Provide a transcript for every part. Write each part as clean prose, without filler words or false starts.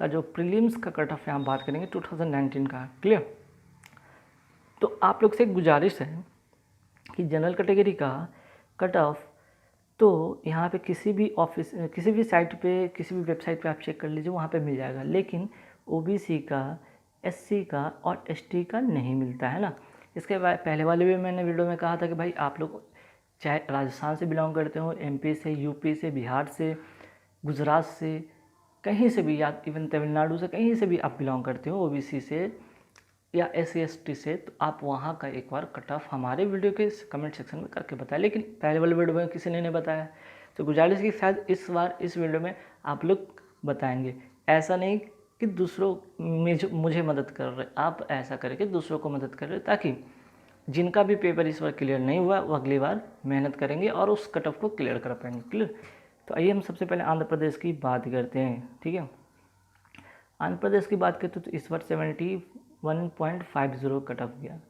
का जो प्रीलिम्स का कट ऑफ यहाँ बात करेंगे 2019 का। क्लियर? तो आप लोग से एक गुजारिश है कि जनरल कैटेगरी का कट ऑफ तो यहाँ पे किसी भी ऑफिस, किसी भी साइट पे, किसी भी वेबसाइट पे आप चेक कर लीजिए, वहाँ पे मिल जाएगा। लेकिन ओबीसी का, एससी का और एसटी का नहीं मिलता है ना। इसके बाद पहले वाले भी मैंने वीडियो में कहा था कि भाई आप लोग चाहे राजस्थान से बिलोंग करते हो, एमपी से, यूपी से, बिहार से, गुजरात से, कहीं से भी, या इवन तमिलनाडु से, कहीं से भी आप बिलोंग करते हो ओबीसी से या SC/ST से, तो आप वहाँ का एक बार कट ऑफ हमारे वीडियो के कमेंट सेक्शन में करके बताएं। लेकिन पहले वाले वीडियो में किसी ने नहीं बताया, तो गुजारिश की शायद इस बार इस वीडियो में आप लोग बताएंगे। ऐसा नहीं कि दूसरों मुझे मदद कर रहे, आप ऐसा करें कि दूसरों को मदद कर रहे, ताकि जिनका भी पेपर इस बार क्लियर नहीं हुआ वो अगली बार मेहनत करेंगे और उस कट ऑफ को क्लियर कर पाएंगे। क्लियर? तो आइए हम सबसे पहले आंध्र प्रदेश की बात करते हैं। ठीक है, आंध्र प्रदेश की बात करते तो इस बार 71.50 कट ऑफ गया।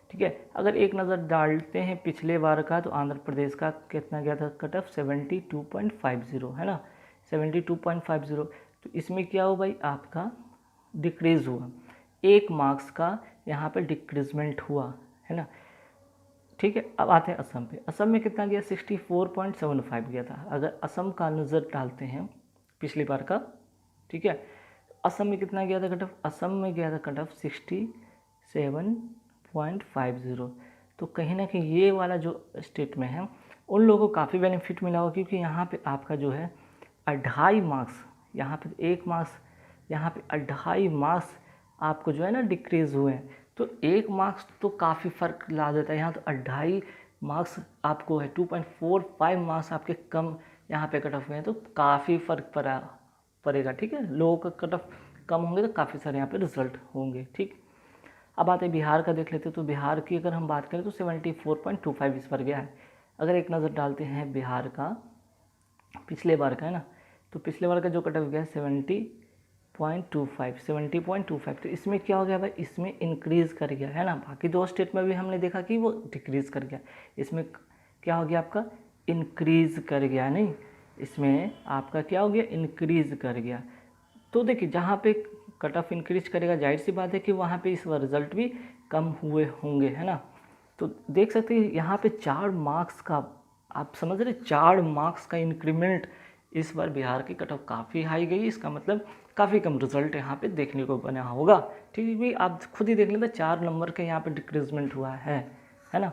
ठीक है, अगर एक नज़र डालते हैं पिछले बार का, तो आंध्र प्रदेश का कितना गया था कट ऑफ? 72.50 है ना, 72.50। तो इसमें क्या हो भाई, आपका डिक्रीज़ हुआ, 1 मार्क्स का यहाँ पे डिक्रीजमेंट हुआ है ना। ठीक है, अब आते हैं असम पे। असम में कितना गया? 64.75 गया था। अगर असम का नज़र डालते हैं पिछली बार का, ठीक है, असम में कितना गया था कट ऑफ? असम में गया था कट ऑफ 67.50। तो कहीं ना कहीं ये वाला जो स्टेट में है उन लोगों को काफ़ी बेनिफिट मिला होगा, क्योंकि यहाँ पे आपका जो है 2.5 मार्क्स, यहाँ पे 1 मार्क्स, यहाँ पे 2.5 मार्क्स आपको जो है ना डिक्रीज़ हुए हैं। तो 1 मार्क्स तो काफ़ी फ़र्क ला देता है। यहाँ तो 2.5 मार्क्स आपको है, 2.45 मार्क्स आपके कम यहाँ पे कट ऑफ हुए हैं, तो काफ़ी फ़र्क पड़ेगा। ठीक है, लोगों का कट ऑफ कम होंगे तो काफ़ी सारे यहाँ पे रिजल्ट होंगे। ठीक, अब आते हैं बिहार का, देख लेते हैं। तो बिहार की अगर हम बात करें तो 74.25 इस पर गया है। अगर एक नज़र डालते हैं बिहार का पिछले बार का है ना, तो पिछले बार का जो कट ऑफ गया है 70.25। तो इसमें क्या हो गया भाई, इसमें इंक्रीज़ कर गया है ना। बाकी 2 स्टेट में भी हमने देखा कि वो डिक्रीज़ कर गया, इसमें क्या हो गया आपका? इंक्रीज़ कर गया। नहीं, इसमें आपका क्या हो गया? इंक्रीज़ कर गया। तो देखिए, जहाँ पे कट ऑफ इंक्रीज करेगा, जाहिर सी बात है कि वहाँ पे इस बार रिजल्ट भी कम हुए होंगे, है ना। तो देख सकते हैं यहाँ पे 4 मार्क्स का, आप समझ रहे, 4 मार्क्स का इंक्रीमेंट इस बार बिहार की कट ऑफ काफ़ी हाई गई। इसका मतलब काफ़ी कम रिजल्ट यहाँ पे देखने को बना होगा। ठीक है, भी आप खुद ही देख लेते, 4 नंबर का यहाँ पे डिक्रीजमेंट हुआ है ना,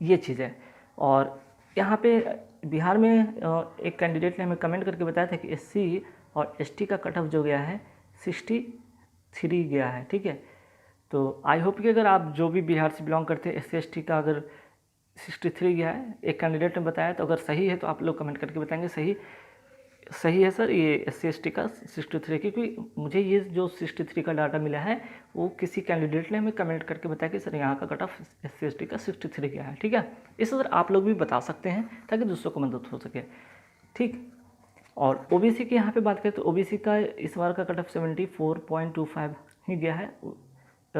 ये चीज़ है। और यहाँ पे बिहार में एक कैंडिडेट ने हमें कमेंट करके बताया था कि SC और ST का कट ऑफ जो गया है 63 गया है। ठीक है, तो आई होप कि अगर आप जो भी बिहार से बिलोंग करते हैं, SC/ST का अगर 63 गया है, एक कैंडिडेट ने बताया, तो अगर सही है तो आप लोग कमेंट करके बताएंगे सही है सर ये SC/ST का 63, क्योंकि मुझे ये जो 63 का डाटा मिला है वो किसी कैंडिडेट ने हमें कमेंट करके बताया कि सर यहाँ का कट ऑफ SC/ST का 63 गया है। ठीक है, इस तरह आप लोग भी बता सकते हैं ताकि दूसरों को मदद हो सके। ठीक, और OBC की यहाँ पे बात करें तो OBC का इस बार का कट ऑफ 74.25 ही गया है।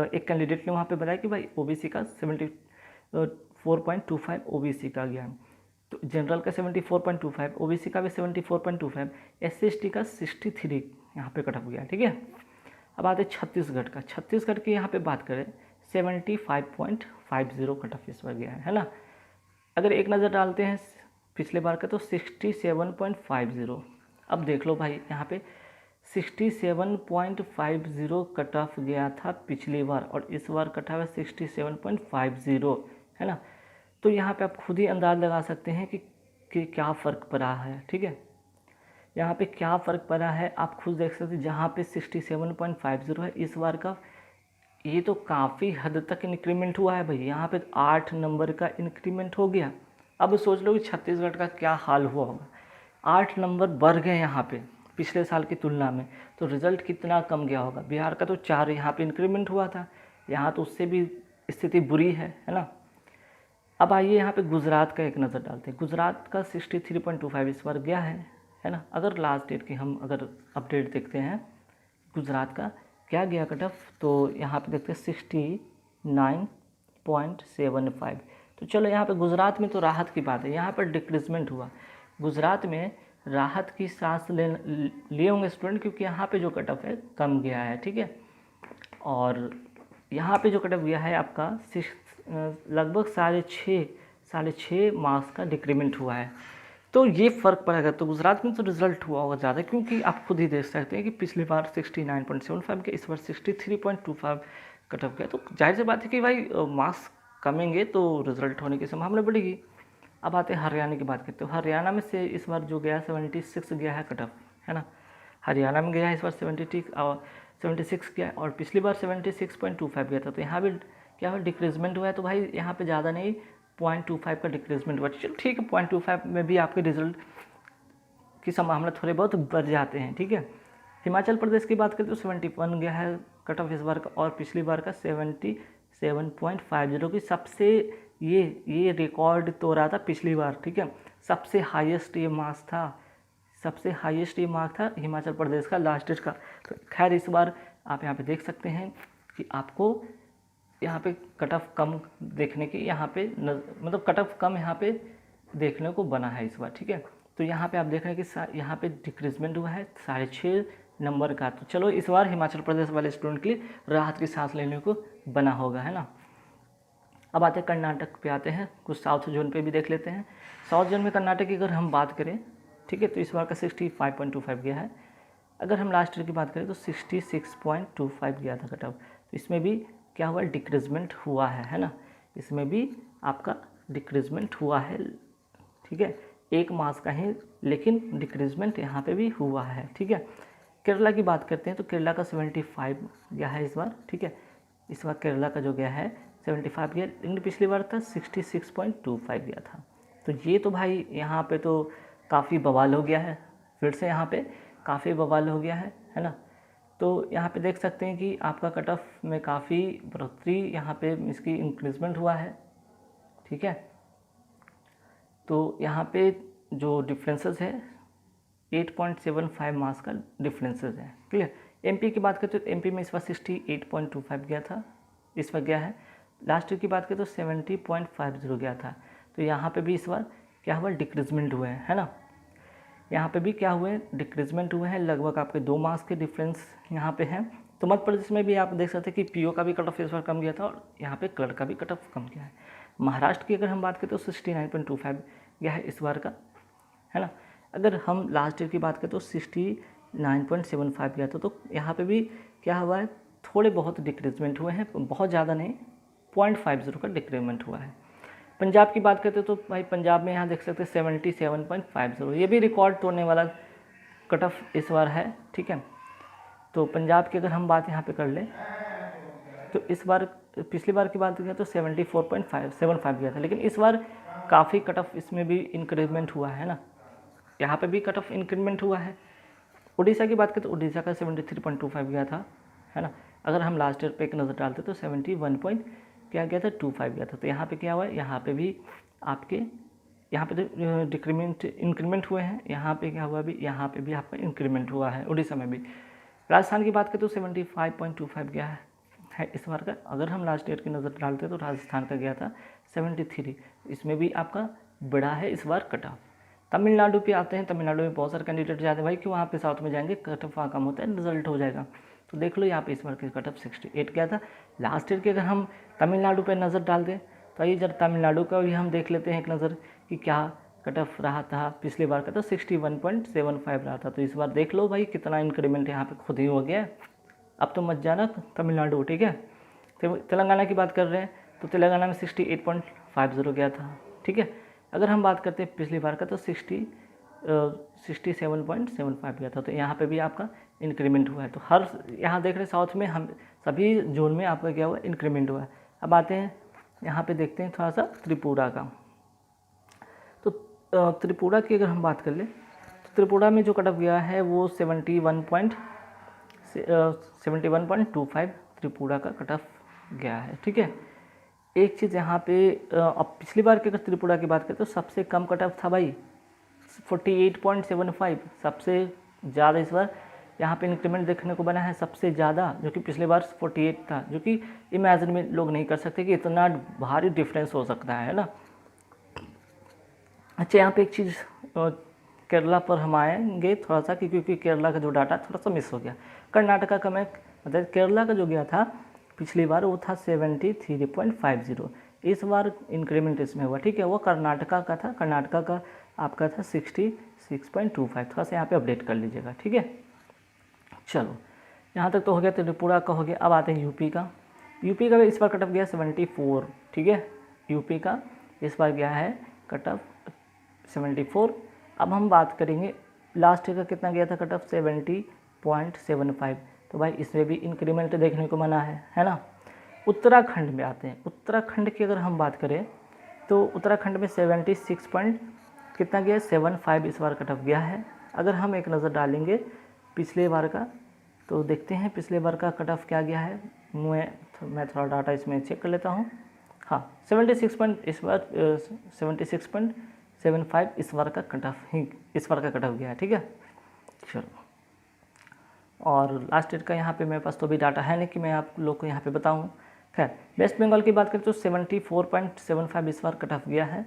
एक कैंडिडेट ने वहाँ पे बताया कि भाई OBC का 74.25 OBC का गया है। तो जनरल का 74.25, OBC का भी 74.25, SC/ST का 63 यहाँ पे कट ऑफ गया। ठीक है, अब आते हैं छत्तीसगढ़ का। छत्तीसगढ़ की यहाँ पे बात करें 75.50 कट ऑफ इस बार गया है ना। अगर एक नज़र डालते हैं पिछले बार का तो 67.50। अब देख लो भाई, यहाँ पे 67.50 कट ऑफ गया था पिछली बार, और इस बार कट ऑफ है 67.50, है ना। तो यहाँ पे आप खुद ही अंदाज़ लगा सकते हैं कि क्या फ़र्क पड़ा है। ठीक है, यहाँ पे क्या फ़र्क पड़ा है आप खुद देख सकते हैं। जहाँ पे 67.50 है इस बार का, ये तो काफ़ी हद तक इंक्रीमेंट हुआ है भाई। यहाँ पे 8 नंबर का इंक्रीमेंट हो गया। अब सोच लो कि छत्तीसगढ़ का क्या हाल हुआ होगा, 8 नंबर बढ़ गए यहाँ पे पिछले साल की तुलना में, तो रिज़ल्ट कितना कम गया होगा। बिहार का तो 4 यहाँ पे इंक्रीमेंट हुआ था, यहाँ तो उससे भी स्थिति बुरी है ना। अब आइए यहाँ पे गुजरात का एक नज़र डालते हैं। गुजरात का 63.25 इस बार गया है ना। अगर लास्ट डेट की हम अगर अपडेट देखते हैं गुजरात का क्या गया कट ऑफ, तो यहाँ पे देखते हैं 69.75। तो चलो यहाँ पे गुजरात में तो राहत की बात है, यहाँ पर डिक्रीजमेंट हुआ। गुजरात में राहत की सांस लिए होंगे स्टूडेंट, क्योंकि यहाँ पे जो कट ऑफ है कम गया है, ठीक है। और यहाँ पे जो कट ऑफ गया है आपका लगभग 6.5 मार्क्स का डिक्रीमेंट हुआ है। तो ये फ़र्क पड़ेगा। तो गुजरात में तो रिजल्ट हुआ होगा ज़्यादा, क्योंकि आप खुद ही देख सकते हैं कि पिछली बार 69.75 के, इस बार 63.25 कट ऑफ गया। तो जाहिर सी बात है कि भाई मार्क्स कमेंगे तो रिजल्ट होने की संभावना बढ़ेगी। अब आते हैं हरियाणा की बात करते हो। हरियाणा में से इस बार जो गया 76 गया है कट ऑफ, है ना। हरियाणा में गया है इस बार 76 गया, और पिछली बार 76.25 गया था। तो यहाँ भी क्या हुआ, डिक्रीजमेंट हुआ है। तो भाई यहाँ पे ज़्यादा नहीं, 0.25 का डिक्रीजमेंट हुआ। चलो ठीक है, 0.25 में भी आपके रिजल्ट की संभावना थोड़े बहुत बढ़ जाते हैं, ठीक है। हिमाचल प्रदेश की बात करें तो 71 गया है कट ऑफ इस बार का, और पिछली बार का 77.50 की सबसे ये रिकॉर्ड तोड़ा था पिछली बार, ठीक है। सबसे हाईएस्ट ये मार्क्स था, हिमाचल प्रदेश का लास्ट ईयर का। तो खैर इस बार आप यहाँ पे देख सकते हैं कि आपको यहाँ पे कट ऑफ कम देखने की मतलब कट ऑफ कम यहाँ पे देखने को बना है इस बार, ठीक है। तो यहाँ पे आप देख रहे हैं कि यहाँ पे डिक्रीजमेंट हुआ है 6.5 नंबर का। तो चलो इस बार हिमाचल प्रदेश वाले स्टूडेंट के लिए राहत की सांस लेने को बना होगा, है ना। अब आते हैं कर्नाटक पे, आते हैं कुछ साउथ जोन पे भी देख लेते हैं। साउथ जोन में कर्नाटक की अगर हम बात करें, ठीक है, तो इस बार का 65.25 गया है। अगर हम लास्ट ईयर की बात करें तो 66.25 गया था कट ऑफ। तो इसमें भी क्या हुआ, डिक्रीजमेंट हुआ है ना। इसमें भी आपका डिक्रीजमेंट हुआ है, ठीक है, 1 मार्क्स का ही, लेकिन डिक्रीजमेंट यहाँ पे भी हुआ है, ठीक है। केरला की बात करते हैं तो केरला का 75 गया है इस बार, ठीक है। इस बार केरला का जो गया है 75 गया, लेकिन पिछली बार था 66.25 गया था। तो ये तो भाई यहाँ पे तो काफ़ी बवाल हो गया है, फिर से यहाँ पे काफ़ी बवाल हो गया है ना। तो यहाँ पे देख सकते हैं कि आपका कट ऑफ में काफ़ी बढ़ोतरी यहाँ पे इसकी इंक्रीजमेंट हुआ है, ठीक है। तो यहाँ पे जो डिफरेंसेस है 8.75 मार्क्स का डिफरेंसेस है, क्लियर। एमपी की बात करते हैं तो एमपी में इस बार 68.25 गया था, इस बार गया है। लास्ट ईयर की बात करें तो 70.50 गया था। तो यहाँ पे भी इस बार क्या हुआ, डिक्रीजमेंट हुए हैं, है ना। यहाँ पे भी क्या हुए, डिक्रीजमेंट हुए हैं, लगभग आपके 2 मार्क्स के डिफरेंस यहाँ पे हैं। तो मध्य प्रदेश में भी आप देख सकते हैं कि पीओ का भी कट ऑफ इस बार कम गया था, और यहाँ पे क्लर्क का भी कट ऑफ कम गया है। महाराष्ट्र की अगर हम बात करें तो 69.25 गया है इस बार का, है ना। अगर हम लास्ट ईयर की बात करें तो 69.75 गया था। तो यहाँ पे भी क्या हुआ है, थोड़े बहुत डिक्रीजमेंट हुए हैं, बहुत ज़्यादा नहीं, 0.50 का डिक्रीमेंट हुआ है। पंजाब की बात करते तो भाई पंजाब में यहाँ देख सकते हैं 77.50, ये भी रिकॉर्ड तोड़ने वाला कट ऑफ इस बार है, ठीक है। तो पंजाब की अगर हम बात यहाँ पे कर लें तो इस बार पिछली बार की बात करें तो 74.75 गया था, लेकिन इस बार काफ़ी कट ऑफ इसमें भी इंक्रीमेंट हुआ है ना, यहाँ पे भी कट ऑफ इंक्रीमेंट हुआ है। उड़ीसा की बात करें तो उड़ीसा का 73.25 गया था, है ना। अगर हम लास्ट ईयर पे एक नज़र डालते तो 71 क्या गया था 25 गया था। तो यहाँ पे क्या हुआ है, यहाँ पे भी आपके यहाँ पे तो इंक्रीमेंट हुए हैं, यहाँ पे क्या हुआ भी, यहाँ पे भी आपका इंक्रीमेंट हुआ है उड़ीसा में भी। राजस्थान की बात करें तो 75.25 गया है इस बार का। अगर हम लास्ट ईयर की नज़र डालते तो राजस्थान का गया था 73, इसमें भी आपका बड़ा है इस बार कट ऑफ। तमिलनाडु पे आते हैं, तमिलनाडु में बहुत सारे कैंडिडेट जाते हैं भाई कि वहाँ पे साउथ में जाएंगे, कट ऑफ वहाँ कम होता है, रिजल्ट हो जाएगा। तो देख लो यहाँ पे इस बार की कट ऑफ 68 गया था लास्ट ईयर की। अगर हम तमिलनाडु पे नज़र डाल दें तो आइए जब तमिलनाडु का भी हम देख लेते हैं एक नज़र कि क्या कट ऑफ रहा था। पिछली बार का तो 61.75 रहा था। तो इस बार देख लो भाई कितना इंक्रीमेंट यहाँ पे खुद ही हो गया है। अब तो मत जाना तमिलनाडु, ठीक है। तेलंगाना की बात कर रहे हैं तो तेलंगाना में 68.50 गया था, ठीक है। अगर हम बात करते हैं पिछली बार का तो 67.75 गया था। तो यहाँ पे भी आपका इंक्रीमेंट हुआ है। तो हर यहाँ देख रहे साउथ में हम सभी जोन में आपका क्या हुआ, इंक्रीमेंट हुआ है। अब आते हैं यहाँ पे देखते हैं थोड़ा सा त्रिपुरा का। तो त्रिपुरा की अगर हम बात कर लें तो त्रिपुरा में जो कट ऑफ गया है वो 71.25 त्रिपुरा का कट ऑफ गया है, ठीक है। एक चीज़ यहाँ पे अब पिछली बार की अगर त्रिपुरा की बात करें तो सबसे कम कट ऑफ था भाई 48.75, सबसे ज़्यादा इस बार यहाँ पे इंक्रीमेंट देखने को बना है सबसे ज़्यादा, जो कि पिछले बार 48 था, जो कि इमेजिन में लोग नहीं कर सकते कि इतना भारी डिफरेंस हो सकता है ना। अच्छा यहाँ पे एक चीज़ केरला पर हम आएंगे थोड़ा सा, क्योंकि केरला का जो डाटा थोड़ा सा मिस हो गया। कर्नाटका का मैं मतलब केरला का जो गया था पिछली बार वो था 73.50, इस बार इंक्रीमेंट इसमें हुआ, ठीक है। वो कर्नाटका का था, कर्नाटका का आपका था 66.25, थोड़ा सा यहाँ पे अपडेट कर लीजिएगा, ठीक है। चलो यहाँ तक तो हो गया, त्रिपुरा का हो गया। अब आते हैं यूपी का। यूपी का भी इस बार कट ऑफ गया 74, ठीक है। यूपी का इस बार गया है कट ऑफ 74। अब हम बात करेंगे लास्ट ईयर का कितना गया था कट ऑफ 70.75, तो भाई इसमें भी इंक्रीमेंट देखने को मिला है ना। उत्तराखंड में आते हैं। उत्तराखंड की अगर हम बात करें तो उत्तराखंड में 76 पॉइंट कितना गया है 75 इस बार कट ऑफ गया है। अगर हम एक नज़र डालेंगे पिछले बार का तो देखते हैं पिछले बार का कट ऑफ क्या गया है। मैं थोड़ा डाटा इसमें चेक कर लेता हूँ। हाँ 76 पॉइंट इस बार 76.75 इस बार का कट ऑफ ही इस बार का कट ऑफ गया है, ठीक है। चलो और लास्ट ईयर का यहाँ पे मेरे पास तो भी डाटा है नहीं कि मैं आप लोग को यहाँ पे बताऊँ। खैर वेस्ट बंगाल की बात करें तो 74.75 इस बार कट ऑफ गया है,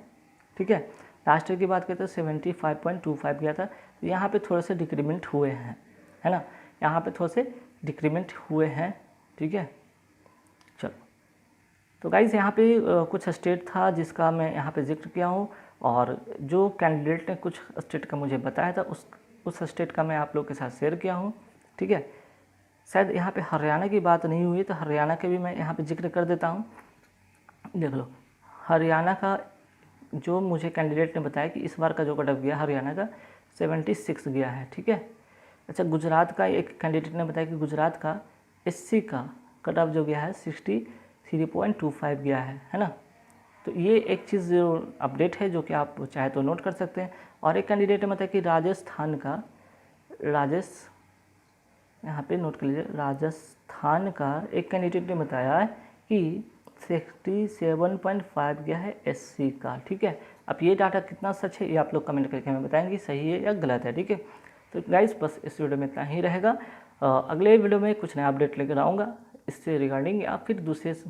ठीक है। लास्ट ईयर की बात करें तो 75.25 गया था, तो यहाँ पे थोड़े से डिक्रीमेंट हुए हैं, है ना। यहाँ पे थोड़े से डिक्रीमेंट हुए हैं, ठीक है। चलो तो गाइज़ यहाँ पे कुछ स्टेट था जिसका मैं यहाँ पे जिक्र किया हूँ, और जो कैंडिडेट ने कुछ स्टेट का मुझे बताया था उस स्टेट का मैं आप लोग के साथ शेयर किया हूँ, ठीक है। शायद यहाँ पे हरियाणा की बात नहीं हुई तो हरियाणा के भी मैं यहाँ पे जिक्र कर देता हूँ। देख लो हरियाणा का जो मुझे कैंडिडेट ने बताया कि इस बार का जो कट ऑफ गया हरियाणा का 76 गया है, ठीक है। अच्छा गुजरात का एक कैंडिडेट ने बताया कि गुजरात का SC का कट ऑफ जो गया है 63.25 गया है ना। तो ये एक चीज़ जो अपडेट है जो कि आप चाहे तो नोट कर सकते हैं। और एक कैंडिडेट ने बताया कि राजस्थान का यहाँ पे नोट कर लीजिए, राजस्थान का एक कैंडिडेट ने बताया कि 67.5 गया है SC का, ठीक है। अब ये डाटा कितना सच है ये आप लोग कमेंट करके हमें बताएंगे सही है या गलत है, ठीक है। तो गाइस बस इस वीडियो में इतना ही रहेगा। अगले वीडियो में कुछ नया अपडेट लेकर आऊँगा इससे रिगार्डिंग या फिर दूसरे